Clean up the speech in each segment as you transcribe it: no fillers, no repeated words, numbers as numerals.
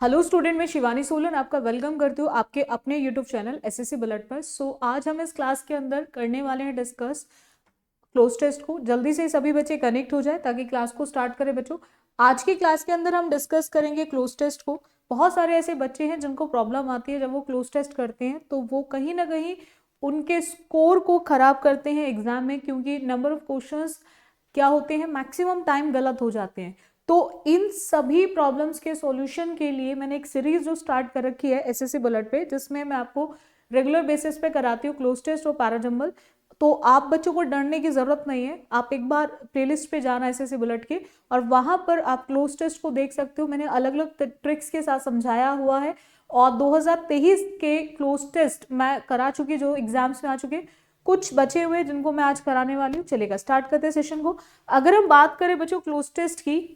Hello student, मैं शिवानी सोलन आपका welcome करती हूँ आपके अपने यूट्यूब चैनल एसएससी बुलेट पर। आज हम इस क्लास के अंदर करने वाले हैं डिस्कस क्लोज टेस्ट को। जल्दी से सभी बच्चे कनेक्ट हो जाए ताकि क्लास को स्टार्ट करें। बच्चों, आज की क्लास के अंदर हम डिस्कस करेंगे क्लोज टेस्ट को। बहुत सारे ऐसे बच्चे हैं जिनको प्रॉब्लम आती है जब वो क्लोज टेस्ट करते हैं, तो वो कहीं ना कहीं उनके स्कोर को खराब करते हैं एग्जाम में, क्योंकि नंबर ऑफ क्वेश्चंस क्या होते हैं, मैक्सिमम टाइम गलत हो जाते हैं। तो इन सभी प्रॉब्लम्स के सॉल्यूशन के लिए मैंने एक सीरीज जो स्टार्ट कर रखी है एसएससी बुलेट पे, जिसमें मैं आपको रेगुलर बेसिस पे कराती हूँ क्लोज टेस्ट और पैराजंबल। तो आप बच्चों को डरने की जरूरत नहीं है, आप एक बार प्लेलिस्ट पे जाना एसएससी बुलेट के और वहां पर आप क्लोज टेस्ट को देख सकते हो। मैंने अलग अलग ट्रिक्स के साथ समझाया हुआ है और 2023 के क्लोज टेस्ट मैं करा चुकी, जो एग्जाम्स में आ चुके, कुछ बचे हुए जिनको मैं आज कराने वाली हूँ। चलेगा, स्टार्ट करते हैं सेशन को। अगर हम बात करें बच्चों क्लोज टेस्ट की,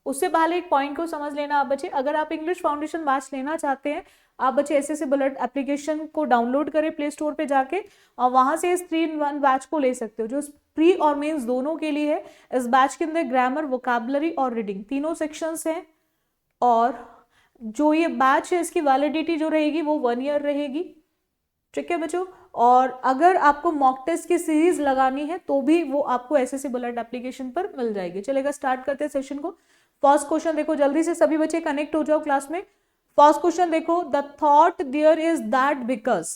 उससे पहले एक पॉइंट को समझ लेना आप बच्चे। अगर आप इंग्लिश फाउंडेशन बैच लेना चाहते हैं, आप बच्चे एसएससी बुलेट एप्लीकेशन को डाउनलोड करें प्ले स्टोर पे जाके और वहां से इस 3-in-1 बैच को ले सकते हो, जो प्री और मेंस दोनों के लिए है। इस बैच के अंदर ग्रामर, वोकैबुलरी और रीडिंग तीनों सेक्शंस हैं। और जो ये बैच है इसकी वैलिडिटी जो रहेगी वो 1 ईयर रहेगी। ठीक है बच्चों। और अगर आपको मॉक टेस्ट की सीरीज लगानी है तो भी वो आपको एसएससी बुलेट एप्लीकेशन पर मिल जाएगी। चलेगा, स्टार्ट करते हैं सेशन को। फर्स्ट क्वेश्चन देखो, जल्दी से सभी बच्चे कनेक्ट हो जाओ क्लास में। फर्स्ट क्वेश्चन देखो, the thought there is that because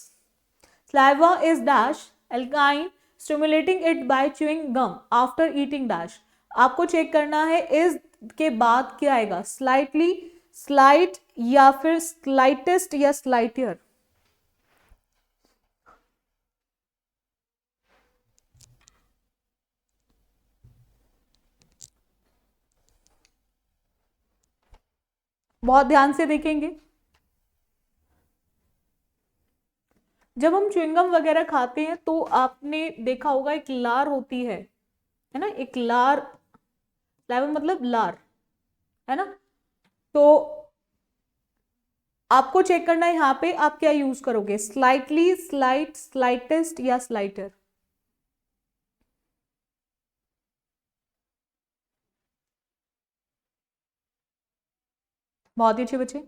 saliva is dash alkaline stimulating it by chewing gum after eating dash। आपको चेक करना है इस के बाद क्या आएगा, स्लाइटली, स्लाइट या फिर स्लाइटेस्ट या स्लाइटियर। बहुत ध्यान से देखेंगे। जब हम च्युइंगम वगैरह खाते हैं तो आपने देखा होगा एक लार होती है ना, एक लार, लार मतलब लार, है ना। तो आपको चेक करना है यहाँ पे आप क्या यूज करोगे, स्लाइटली, स्लाइट, स्लाइटेस्ट या स्लाइटर। बहुत ही अच्छे बच्चे।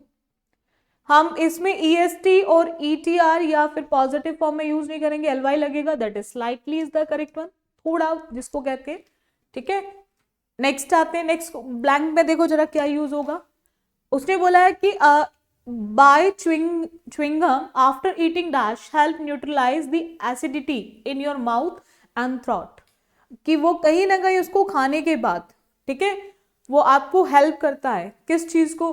हम इसमें ईएसटी और ईटीआर या फिर पॉजिटिव फॉर्म में यूज नहीं करेंगे, एलवाई लगेगा, that is slightly is the correct one, थोड़ा जिसको कहते हैं। ठीक है, नेक्स्ट आते हैं। नेक्स्ट ब्लैंक में देखो जरा क्या यूज होगा। उसने बोला है कि by chewing gum after eating dash help neutralise the acidity in your mouth and throat. कि वो कहीं ना कहीं उसको खाने के बाद, ठीक है, वो आपको हेल्प करता है किस चीज को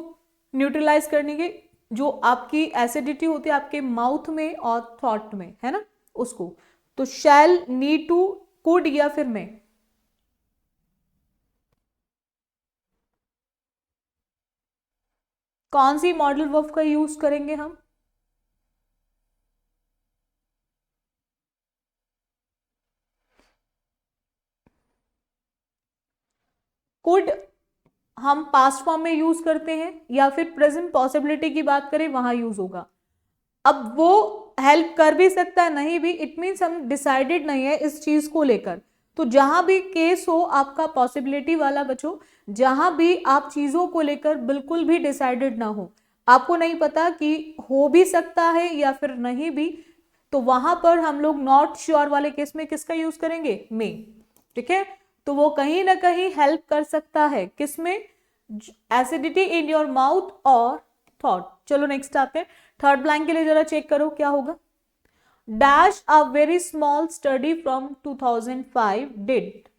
न्यूट्रलाइज करने के, जो आपकी एसिडिटी होती है आपके माउथ में और थ्रोट में, है ना, उसको। तो शैल, नीड टू, कुड या फिर में। कौन सी मॉडल वर्ब का यूज करेंगे हम? कुड हम पास्ट फॉर्म में यूज करते हैं या फिर प्रेजेंट पॉसिबिलिटी की बात करें वहां यूज होगा। अब वो हेल्प कर भी सकता है, नहीं भी, इट मीन्स हम डिसाइडेड नहीं है इस चीज को लेकर। तो जहां भी केस हो आपका पॉसिबिलिटी वाला बच्चों, जहां भी आप चीजों को लेकर बिल्कुल भी डिसाइडेड ना हो, आपको नहीं पता कि हो भी सकता है या फिर नहीं भी, तो वहां पर हम लोग नॉट श्योर वाले केस में किसका यूज करेंगे, मे। ठीक है, तो वो कहीं ना कहीं हेल्प कर सकता है किसमें, एसिडिटी इन योर माउथ और थॉट। चलो नेक्स्ट आते हैं। थर्ड ब्लैंक के लिए जरा चेक करो क्या होगा। Dash a very small study from 2005 did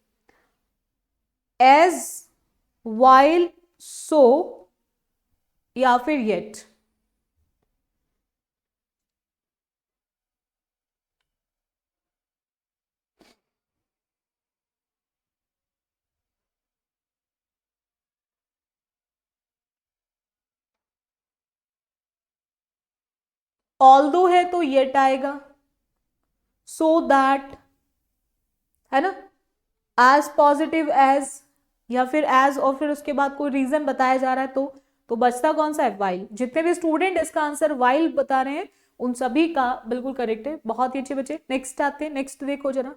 as while so या फिर येट। ऑल दो है तो येट आएगा, सो दैट, है ना, एज पॉजिटिव एज या फिर एज, और फिर उसके बाद कोई रीजन बताया जा रहा है तो बचता कौन सा है, वाइल। जितने भी स्टूडेंट इसका आंसर वाइल बता रहे हैं उन सभी का बिल्कुल करेक्ट है। बहुत ही अच्छे बच्चे। नेक्स्ट आते हैं। नेक्स्ट देखो जरा,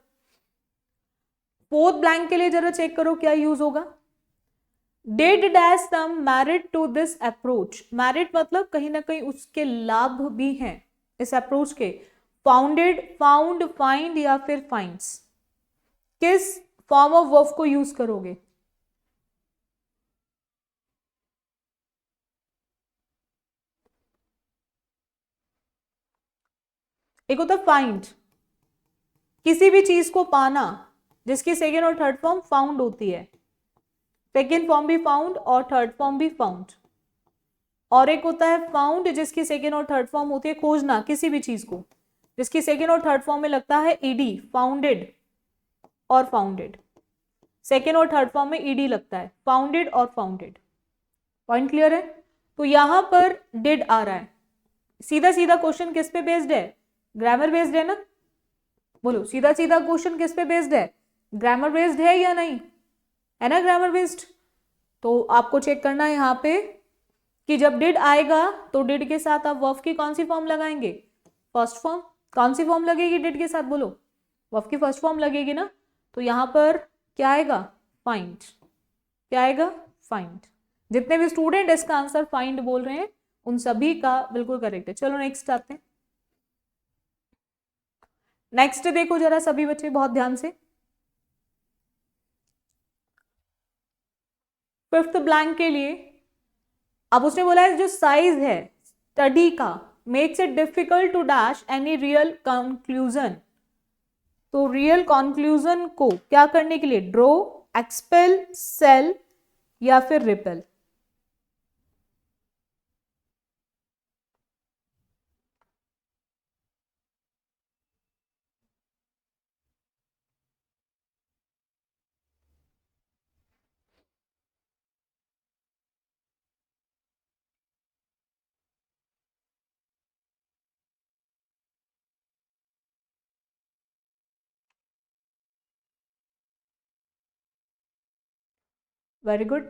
फोर्थ ब्लैंक के लिए जरा चेक करो क्या यूज होगा। Did dash some merit to this approach, merit मतलब कहीं ना कहीं उसके लाभ भी हैं इस अप्रोच के, फाउंडेड, फाउंड, फाइंड या फिर फाइंड्स, किस फॉर्म ऑफ वर्ब को यूज करोगे? एक होता फाइंड, किसी भी चीज को पाना, जिसकी सेकेंड और थर्ड फॉर्म फाउंड होती है, सेकेंड फॉर्म भी फाउंड और थर्ड फॉर्म भी फाउंड। और एक होता है फाउंड, जिसकी सेकेंड और थर्ड फॉर्म होती है खोजना किसी भी चीज को, जिसकी सेकेंड और थर्ड फॉर्म में लगता है ईडी, फाउंडेड और फाउंडेड, सेकेंड और थर्ड फॉर्म में ईडी लगता है, फाउंडेड और फाउंडेड। पॉइंट क्लियर है? तो यहां पर डिड आ रहा है, सीधा सीधा क्वेश्चन किस पे बेस्ड है? ग्रामर बेस्ड है ना, बोलो सीधा सीधा क्वेश्चन किस पे बेस्ड है? ग्रामर बेस्ड है या नहीं? है ना ग्रामर बेस्ड। तो आपको चेक करना है यहाँ पे कि जब डिड आएगा तो डिड के साथ आप वर्ब की कौन सी फॉर्म लगाएंगे? First form. कौन सी फॉर्म लगेगी डिड के साथ? बोलो, वर्ब की फर्स्ट फॉर्म लगेगी ना। तो यहाँ पर क्या आएगा? फाइंड। क्या आएगा? फाइंड। जितने भी स्टूडेंट इसका आंसर फाइंड बोल रहे हैं उन सभी का बिल्कुल करेक्ट है। चलो नेक्स्ट आते हैं। नेक्स्ट देखो जरा सभी बच्चे बहुत ध्यान से, फिफ्थ ब्लैंक के लिए। अब उसने बोला है जो साइज है स्टडी का makes it difficult to dash any real conclusion. तो रियल कंक्लूजन को क्या करने के लिए? ड्रॉ, एक्सपेल, सेल या फिर रिपेल। Very good.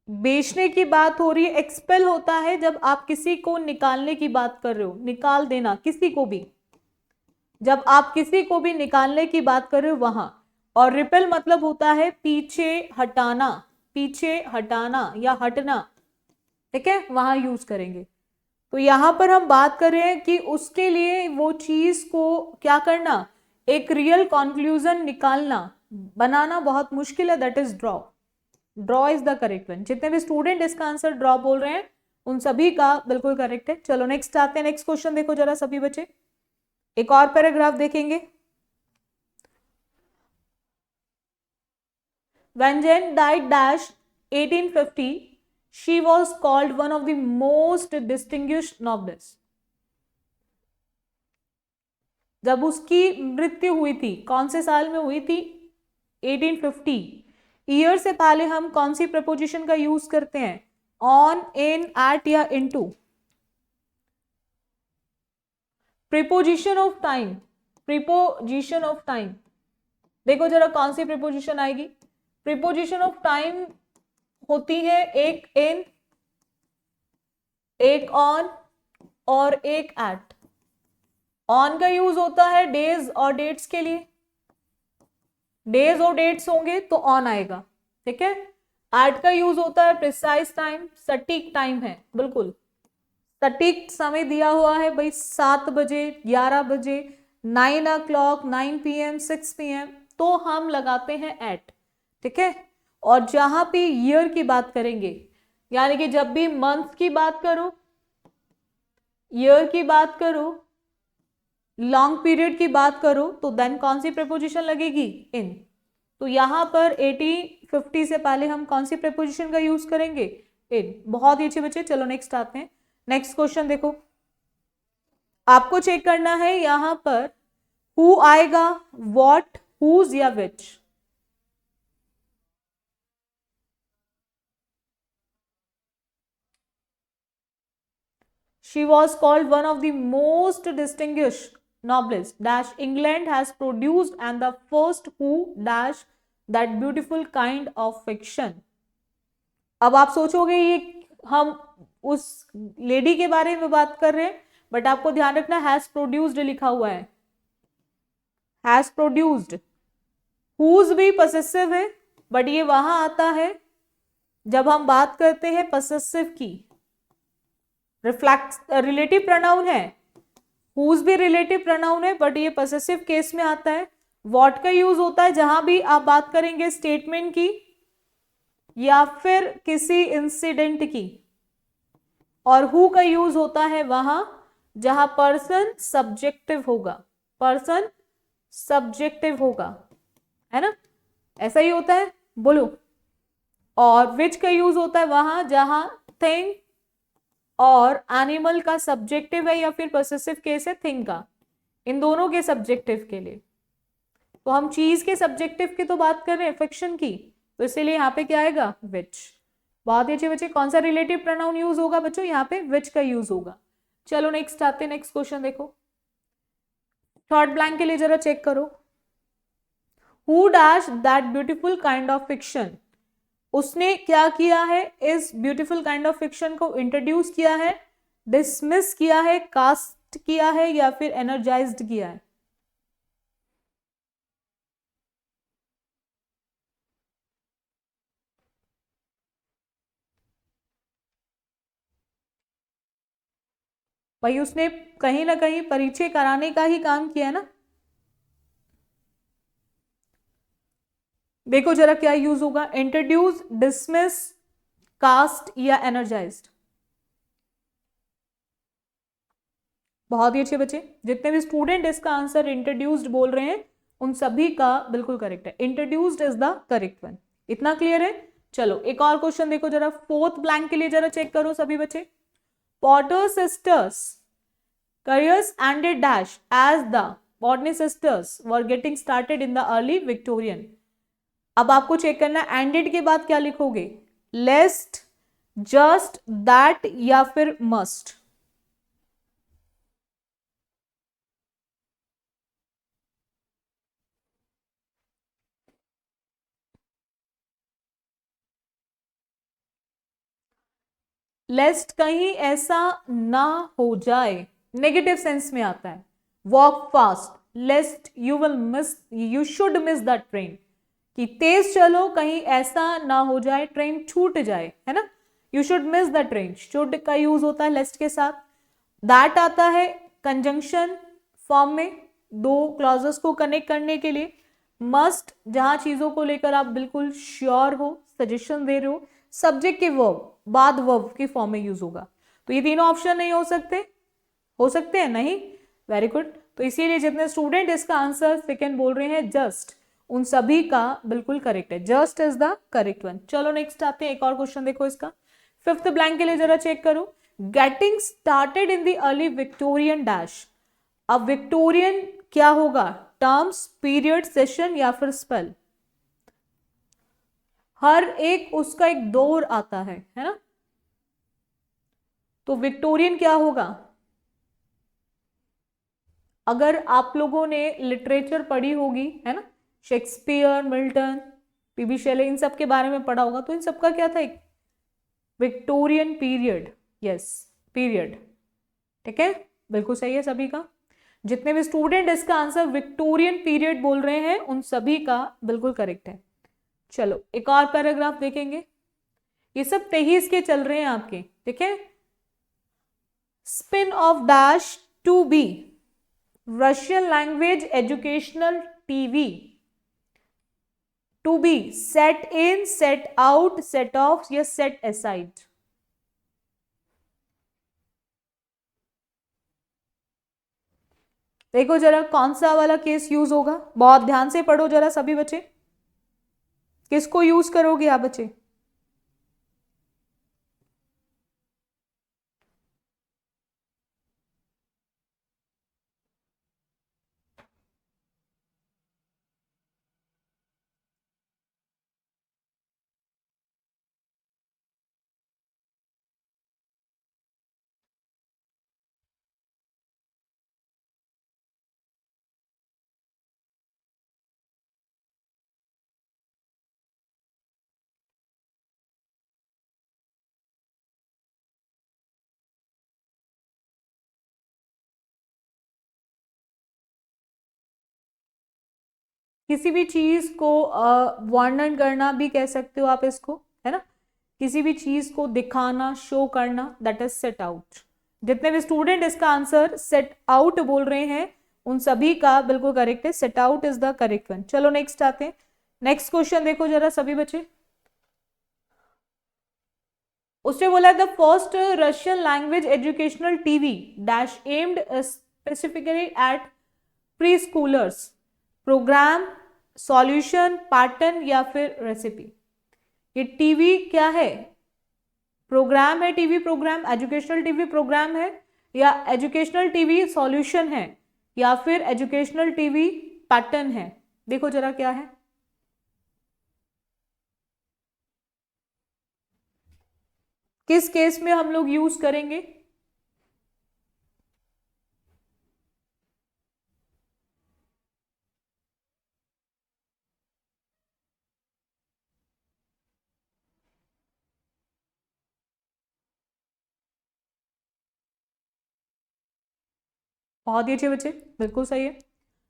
बेचने की बात हो रही है, एक्सपेल होता है जब आप किसी को निकालने की बात कर रहे हो, निकाल देना किसी को भी, जब आप किसी को भी निकालने की बात कर रहे हो वहां। और रिपेल मतलब होता है पीछे हटाना, पीछे हटाना या हटना, ठीक है, वहां यूज करेंगे। तो यहां पर हम बात कर रहे हैं कि उसके लिए वो चीज को क्या करना, एक रियल कंक्लूजन निकालना, बनाना बहुत मुश्किल है, that is draw. Draw is the correct one. जितने भी स्टूडेंट इसका आंसर ड्रॉ बोल रहे हैं उन सभी का बिल्कुल करेक्ट है। चलो नेक्स्ट आते हैं। नेक्स्ट क्वेश्चन देखो जरा सभी बच्चे, एक और पैराग्राफ देखेंगे। When Jane died dash 1850, she was called one of the most distinguished novelists. जब उसकी मृत्यु हुई थी कौन से साल में हुई थी? 1850। ईयर से पहले हम कौन सी प्रपोजिशन का यूज करते हैं? ऑन, इन, एट या into. Preposition of time, preposition of time. देखो जरा कौन सी प्रीपोजिशन आएगी। प्रीपोजिशन ऑफ टाइम होती है एक इन, एक ऑन और एक एट। ऑन का यूज होता है डेज और डेट्स के लिए, डेज और डेट्स होंगे तो ऑन आएगा, ठीक है। एट का यूज होता है प्रिसाइज टाइम, सटीक टाइम है, बिल्कुल सटीक समय दिया हुआ है भाई, 7 बजे, 11 बजे, 9 o'clock, 9 PM, 6 PM, तो हम लगाते हैं एट, ठीक है। और जहां पे ईयर की बात करेंगे, यानी कि जब भी मंथ की बात करो, ईयर की बात करो, लॉन्ग पीरियड की बात करो, तो देन कौन सी प्रीपोजिशन लगेगी? इन। तो यहां पर 1850 से पहले हम कौन सी प्रीपोजिशन का यूज करेंगे? इन। बहुत ही अच्छे बच्चे। चलो नेक्स्ट आते हैं। नेक्स्ट क्वेश्चन देखो, आपको चेक करना है यहां पर हु आएगा, व्हाट, हुज या विच। She was called one of the most distinguished novelists dash England has produced and the first who dash that beautiful kind of fiction। अब आप सोचोगे ये हम उस लेडी के बारे में बात कर रहे हैं, बट आपको ध्यान रखना हैज प्रोड्यूस्ड लिखा हुआ है, हैज प्रोड्यूस्ड। हुज भी पॉसेसिव है बट ये वहां आता है जब हम बात करते हैं पसेसिव की, रिफ्लेक्स रिलेटिव प्रोनाउन है, हुज भी रिलेटिव प्रोनाउन है, बट ये पसेसिव केस में आता है। व्हाट का यूज होता है जहां भी आप बात करेंगे स्टेटमेंट की या फिर किसी इंसिडेंट की, और हु का यूज होता है वहां जहां पर्सन सब्जेक्टिव होगा, पर्सन सब्जेक्टिव होगा, है ना, ऐसा ही होता है, बोलो। और विच का यूज होता है वहां जहां थिंग और एनिमल का सब्जेक्टिव है या फिर पॉसेसिव केस है थिंग का, इन दोनों के सब्जेक्टिव के लिए। तो हम चीज के सब्जेक्टिव की तो बात कर रहे हैं, फिक्शन की, तो इसीलिए यहाँ पे क्या आएगा, विच। बहुत ही अच्छे बच्चे, कौन सा रिलेटिव प्रोनाउन यूज होगा बच्चों, यहाँ पे विच का यूज होगा। चलो नेक्स्ट आते हैं, नेक्स्ट क्वेश्चन देखो, थर्ड ब्लैंक के लिए जरा चेक करो। Who dash that beautiful kind of fiction, उसने क्या किया है, इस ब्यूटीफुल काइंड ऑफ फिक्शन को इंट्रोड्यूस किया है, डिसमिस किया है, कास्ट किया है या फिर एनर्जाइज्ड किया है। भाई उसने कहीं ना कहीं परिचय कराने का ही काम किया है ना। देखो जरा क्या यूज होगा, इंट्रोड्यूस, डिसमिस, कास्ट या एनर्जाइज्ड। बहुत ही अच्छे बच्चे, जितने भी स्टूडेंट इसका आंसर इंट्रोड्यूस्ड बोल रहे हैं उन सभी का बिल्कुल करेक्ट है, introduced is the correct one. इतना क्लियर है। चलो एक और क्वेश्चन देखो जरा, फोर्थ ब्लैंक के लिए जरा चेक करो सभी बच्चे। Potter sisters careers ended dash as the Botany sisters were getting started in the early Victorian। अब आपको चेक करना है एंडेड के बाद क्या लिखोगे, लेस्ट, जस्ट, दैट या फिर मस्ट। लेस्ट कहीं ऐसा ना हो जाए, नेगेटिव सेंस में आता है। Walk fast, लेस्ट you will miss, you should miss the train, कि तेज चलो कहीं ऐसा ना हो जाए ट्रेन छूट जाए, है ना, you should miss the train, should का यूज होता है लेस्ट के साथ। दैट आता है कंजंक्शन फॉर्म में, दो क्लॉजेस को कनेक्ट करने के लिए। मस्ट जहां चीजों को लेकर आप बिल्कुल श्योर हो, सजेशन दे रहे हो। सब्जेक्ट के वर्ब बाद वर्ब की फॉर्म में यूज होगा। तो ये तीनों ऑप्शन नहीं हो सकते हैं नहीं, वेरी गुड। तो इसीलिए जितने स्टूडेंट इसका आंसर सेकेंड बोल रहे हैं जस्ट, उन सभी का बिल्कुल करेक्ट है, just is the correct one. चलो नेक्स्ट आते हैं, एक और क्वेश्चन देखो इसका, फिफ्थ ब्लैंक के लिए जरा चेक करो। Getting started in the early Victorian dash, अब विक्टोरियन क्या होगा, टर्म्स, पीरियड, सेशन या फिर स्पेल। हर एक उसका एक दौर आता है ना, तो विक्टोरियन क्या होगा। अगर आप लोगों ने लिटरेचर पढ़ी होगी, है ना, शेक्सपियर, मिल्टन, पीबी शेले, इन सब के बारे में पढ़ा होगा, तो इन सबका क्या था, एक विक्टोरियन पीरियड, यस पीरियड, ठीक है, बिल्कुल सही है सभी का। जितने भी स्टूडेंट इसका आंसर विक्टोरियन पीरियड बोल रहे हैं उन सभी का बिल्कुल करेक्ट है। चलो एक और पैराग्राफ देखेंगे, ये सब 23 के चल रहे हैं आपके, ठीक है। Spin off dash to be Russian language educational TV, to be set in, set out, set off या सेट असाइड। देखो जरा कौन सा वाला केस यूज होगा, बहुत ध्यान से पढ़ो जरा सभी बच्चे, किसको यूज करोगे आप बच्चे। किसी भी चीज को वर्णन करना भी कह सकते हो आप इसको, है ना, किसी भी चीज को दिखाना, शो करना, दैट इज सेट आउट। जितने भी स्टूडेंट इसका आंसर सेट आउट बोल रहे हैं उन सभी का बिल्कुल करेक्ट है, set out is the correct one. चलो नेक्स्ट आते हैं। नेक्स्ट क्वेश्चन देखो जरा सभी बच्चे। उसने बोला the first Russian language educational TV dash aimed specifically at preschoolers, programme, solution, pattern या फिर रेसिपी। ये टीवी क्या है? प्रोग्राम है, TV programme, educational TV programme है, या एजुकेशनल टीवी सॉल्यूशन है, या फिर एजुकेशनल टीवी पैटर्न है। देखो जरा क्या है। किस केस में हम लोग यूज करेंगे? बहुत ही अच्छे बच्चे, बिल्कुल सही है।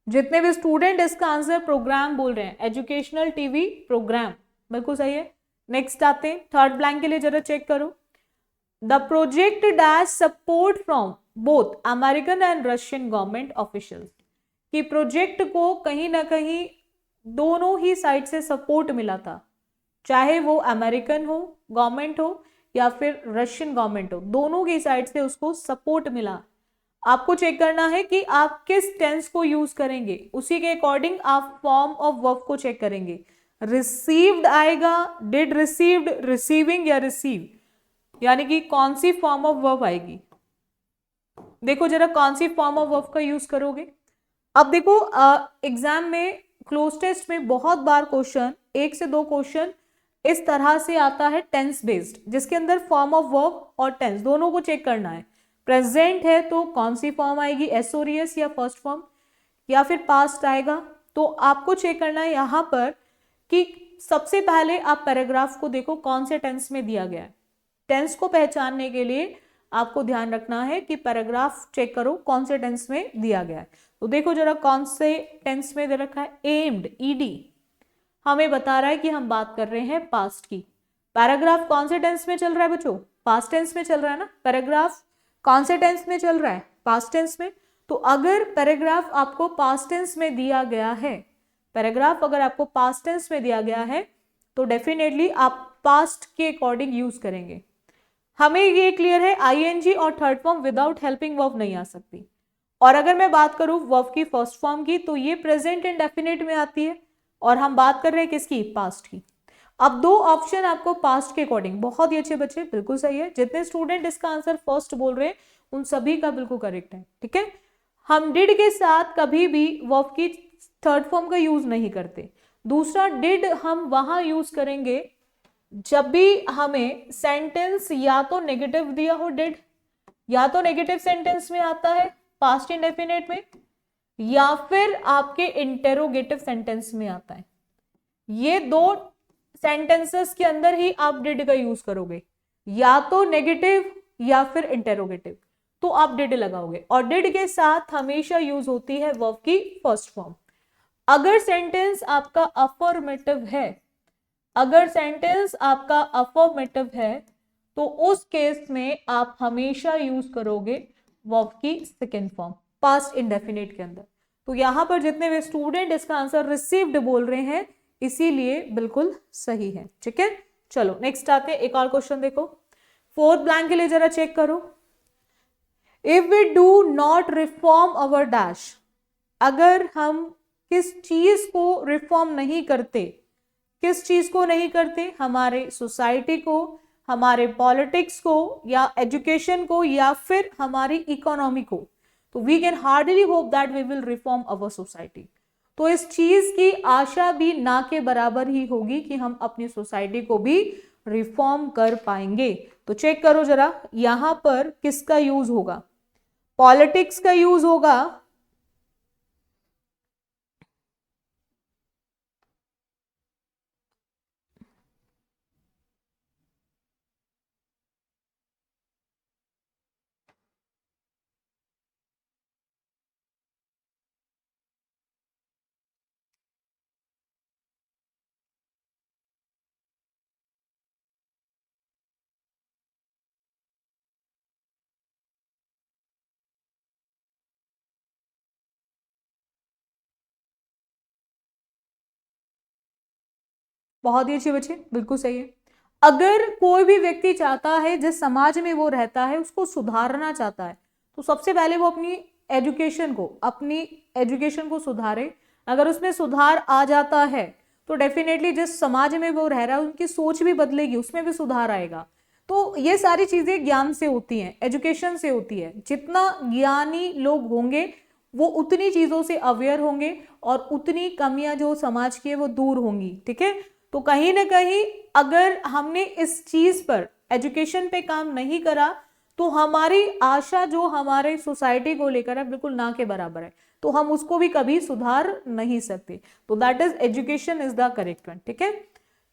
जितने भी स्टूडेंट इसका आंसर प्रोग्राम बोल रहे हैं, एजुकेशनल टीवी प्रोग्राम, बिल्कुल सही है। नेक्स्ट आते हैं, थर्ड ब्लैंक के लिए जरा चेक करो। The project dash support from both American and Russian government officials. कि प्रोजेक्ट को कहीं ना कहीं दोनों ही साइड से सपोर्ट मिला था, चाहे वो अमेरिकन हो गवर्नमेंट हो या फिर रशियन गवर्नमेंट हो, दोनों की साइड से उसको सपोर्ट मिला। आपको चेक करना है कि आप किस टेंस को यूज करेंगे, उसी के अकॉर्डिंग आप फॉर्म ऑफ वर्ब को चेक करेंगे। रिसीव्ड आएगा, डिड रिसीव्ड, रिसीविंग या रिसीव, यानी कि कौन सी फॉर्म ऑफ वर्ब आएगी। देखो जरा कौन सी फॉर्म ऑफ वर्ब का यूज करोगे। अब देखो एग्जाम में, क्लोज टेस्ट में बहुत बार क्वेश्चन, एक से दो क्वेश्चन इस तरह से आता है टेंस बेस्ड, जिसके अंदर फॉर्म ऑफ वर्ब और टेंस दोनों को चेक करना है। प्रेजेंट है तो कौन सी फॉर्म आएगी, एसोरियस या फर्स्ट फॉर्म, या फिर पास्ट आएगा। तो आपको चेक करना है यहां पर कि सबसे पहले आप पैराग्राफ को देखो कौन से टेंस में दिया गया है। टेंस को पहचानने के लिए आपको ध्यान रखना है कि पैराग्राफ चेक करो कौन से टेंस में दिया गया है। तो देखो जरा कौन से टेंस में दे रखा है। एम्ड, ईडी हमें बता रहा है कि हम बात कर रहे हैं पास्ट की। पैराग्राफ कौन से टेंस में चल रहा है बच्चों? पास्ट टेंस में चल रहा है ना। पैराग्राफ कौन से टेंस में चल रहा है? पास्ट टेंस में। तो अगर पैराग्राफ आपको पास्ट टेंस में दिया गया है, पैराग्राफ अगर आपको पास्ट टेंस में दिया गया है तो डेफिनेटली आप पास्ट के अकॉर्डिंग यूज करेंगे। हमें ये क्लियर है आईएनजी और third form without helping verb नहीं आ सकती। और अगर मैं बात करूं वर्ब की फर्स्ट फॉर्म की, तो ये प्रेजेंट इंडेफिनिट में आती है, और हम बात कर रहे हैं किसकी? पास्ट की। अब दो ऑप्शन आपको पास्ट के अकॉर्डिंग, बहुत ही अच्छे बच्चे, बिल्कुल सही है। जितने स्टूडेंट इसका आंसर फर्स्ट बोल रहे हैं उन सभी का बिल्कुल करेक्ट है, ठीक है। हम डिड के साथ कभी भी वर्ब की थर्ड फॉर्म का यूज नहीं करते। दूसरा, डिड हम वहां यूज करेंगे जब भी हमें सेंटेंस या तो नेगेटिव दिया हो, डिड या तो नेगेटिव सेंटेंस में आता है पास्ट इंडेफिनिट में, या फिर आपके इंटेरोगेटिव सेंटेंस में आता है। ये दो सेंटेंसेस के अंदर ही आप डिड का यूज करोगे, या तो नेगेटिव या फिर इंटेरोगेटिव, तो आप डिड लगाओगे। और डिड के साथ हमेशा यूज होती है वर्ब की फर्स्ट फॉर्म। अगर सेंटेंस आपका अफर्मेटिव है, अगर सेंटेंस आपका अफर्मेटिव है, तो उस केस में आप हमेशा यूज करोगे वर्ब की सेकेंड फॉर्म पास्ट इंडेफिनिट के अंदर। तो यहां पर जितने भी स्टूडेंट इसका आंसर रिसीव्ड बोल रहे हैं, इसीलिए बिल्कुल सही है, ठीक है। चलो नेक्स्ट आते हैं, एक और क्वेश्चन देखो। फोर्थ ब्लैंक के लिए जरा चेक करो। If we do not reform our dash, अगर हम किस चीज को रिफॉर्म नहीं करते, किस चीज को नहीं करते? हमारे सोसाइटी को, हमारे पॉलिटिक्स को, या एजुकेशन को, या फिर हमारी इकोनॉमी को, तो we can hardly hope that we will reform our society. तो इस चीज की आशा भी ना के बराबर ही होगी कि हम अपनी सोसाइटी को भी रिफॉर्म कर पाएंगे। तो चेक करो जरा यहां पर किसका यूज होगा। पॉलिटिक्स का यूज होगा, बहुत ही अच्छे बच्चे, बिल्कुल सही है। अगर कोई भी व्यक्ति चाहता है जिस समाज में वो रहता है उसको सुधारना चाहता है, तो सबसे पहले वो अपनी एजुकेशन को सुधारे। अगर उसमें सुधार आ जाता है तो डेफिनेटली जिस समाज में वो रह रहा है उनकी सोच भी बदलेगी, उसमें भी सुधार आएगा। तो ये सारी चीजें ज्ञान से होती हैं, एजुकेशन से होती है। जितना ज्ञानी लोग होंगे वो उतनी चीजों से अवेयर होंगे और उतनी कमियां जो समाज की है वो दूर होंगी। ठीक है, तो कहीं ना कहीं अगर हमने इस चीज पर, एजुकेशन पे काम नहीं करा तो हमारी आशा जो हमारे सोसाइटी को लेकर है बिल्कुल ना के बराबर है, तो हम उसको भी कभी सुधार नहीं सकते। तो that is education is the correct one. ठीक है,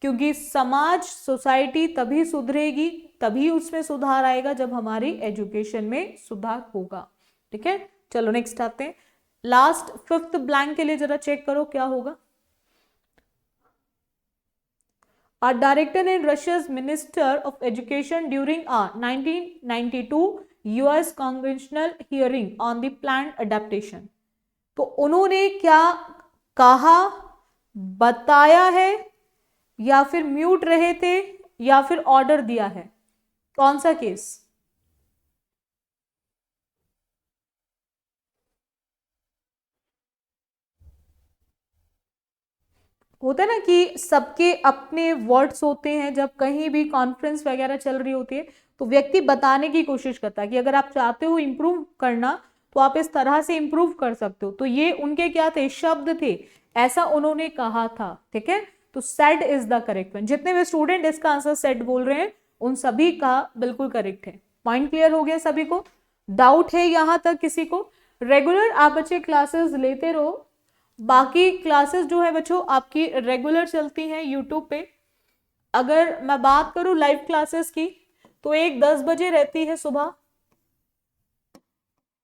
क्योंकि समाज, सोसाइटी तभी सुधरेगी, तभी उसमें सुधार आएगा जब हमारी एजुकेशन में सुधार होगा। ठीक है, चलो नेक्स्ट आते हैं। लास्ट 5th ब्लैंक के लिए जरा चेक करो क्या होगा। A director and Russia's Minister of Education during a 1992 US congressional hearing on the planned adaptation. तो उन्होंने क्या कहा, बताया है, या फिर म्यूट रहे थे, या फिर ऑर्डर दिया है? कौन सा केस? होता है ना कि सबके अपने वर्ड्स होते हैं। जब कहीं भी कॉन्फ्रेंस वगैरह चल रही होती है तो व्यक्ति बताने की कोशिश करता है कि अगर आप चाहते हो इंप्रूव करना तो आप इस तरह से इंप्रूव कर सकते हो। तो ये उनके क्या थे? शब्द थे, ऐसा उन्होंने कहा था। ठीक है, तो said is the correct one. जितने भी स्टूडेंट इसका आंसर सेड बोल रहे हैं उन सभी का बिल्कुल करेक्ट है। पॉइंट क्लियर हो गया सभी को? डाउट है यहां तक किसी को? रेगुलर आप बच्चे क्लासेस लेते रहो। बाकी क्लासेस जो है बच्चों आपकी रेगुलर चलती हैं यूट्यूब पे। अगर मैं बात करूं लाइव क्लासेस की तो एक 10 बजे रहती है सुबह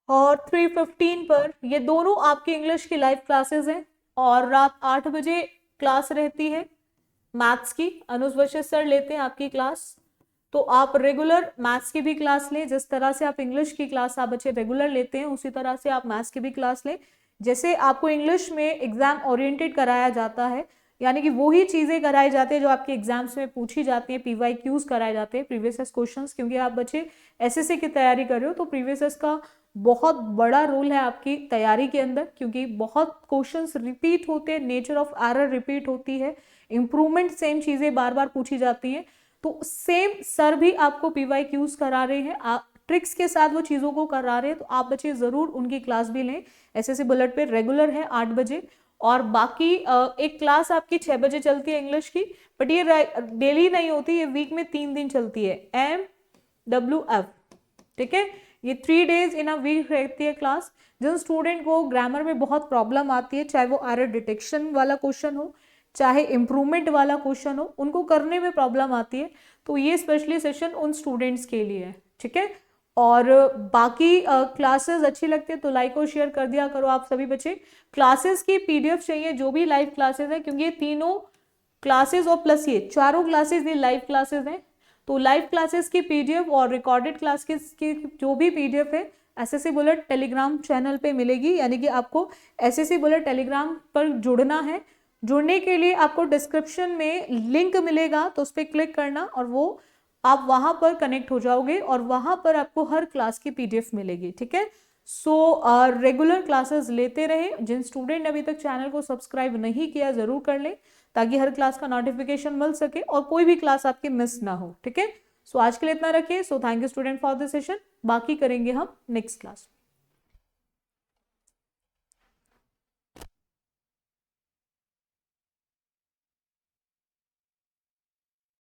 और 3:15 पर, ये दोनों आपकी इंग्लिश की लाइव क्लासेस हैं। और रात 8 बजे क्लास रहती है मैथ्स की, अनुज वशिष्ठ सर लेते हैं आपकी क्लास। तो आप रेगुलर मैथ्स की भी क्लास लें। जिस तरह से आप इंग्लिश की क्लास आप बच्चे रेगुलर लेते हैं उसी तरह से आप मैथ्स की भी क्लास लें। जैसे आपको इंग्लिश में एग्जाम ओरिएंटेड कराया जाता है, यानी कि वही चीजें कराई जाती है जो आपके एग्जाम्स में पूछी जाती है, PYQs कराए जाते हैं, प्रीवियस क्वेश्चंस। क्योंकि आप बच्चे SSC की तैयारी कर रहे हो तो प्रीवियस का बहुत बड़ा रोल है आपकी तैयारी के अंदर, क्योंकि बहुत क्वेश्चंस रिपीट होते हैं, नेचर ऑफ एरर रिपीट होती है, इंप्रूवमेंट सेम चीजें बार बार पूछी जाती हैं। तो सेम सर भी आपको PYQs करा रहे हैं, आप ट्रिक्स के साथ वो चीज़ों को करा रहे हैं। तो आप बच्चे ज़रूर उनकी क्लास भी लें। SSC बुलेट पे रेगुलर है 8 बजे, और बाकी एक क्लास आपकी 6 बजे चलती है इंग्लिश की, बट ये डेली नहीं होती, ये वीक में 3 दिन चलती है, MWF। ठीक है, ये 3 days इन अ वीक रहती है क्लास। जिन स्टूडेंट को ग्रामर में बहुत प्रॉब्लम आती है, चाहे वो एरर डिटेक्शन वाला क्वेश्चन हो, चाहे इंप्रूवमेंट वाला क्वेश्चन हो, उनको करने में प्रॉब्लम आती है, तो ये स्पेशली सेशन उन स्टूडेंट्स के लिए है। ठीक है, और बाकी क्लासेस अच्छी लगती है तो लाइक और शेयर कर दिया करो आप सभी बच्चे। क्लासेस की PDF चाहिए जो भी लाइव क्लासेस है, क्योंकि ये तीनों क्लासेस और प्लस ये चारों क्लासेस ये लाइव क्लासेस हैं। तो लाइव क्लासेस की PDF और रिकॉर्डेड क्लास की जो भी PDF है SSC बुलेट टेलीग्राम चैनल पे मिलेगी। यानी कि आपको SSC बुलेट टेलीग्राम पर जुड़ना है। जुड़ने के लिए आपको डिस्क्रिप्शन में लिंक मिलेगा, तो उस पर क्लिक करना और वो आप वहां पर कनेक्ट हो जाओगे और वहां पर आपको हर क्लास की PDF मिलेगी। ठीक है, सो रेगुलर क्लासेस लेते रहे। जिन स्टूडेंट ने अभी तक चैनल को सब्सक्राइब नहीं किया जरूर कर ले, ताकि हर क्लास का नोटिफिकेशन मिल सके और कोई भी क्लास आपकी मिस ना हो। ठीक है, सो आज के लिए इतना रखिए। So thank you student for this session, बाकी करेंगे हम नेक्स्ट क्लास।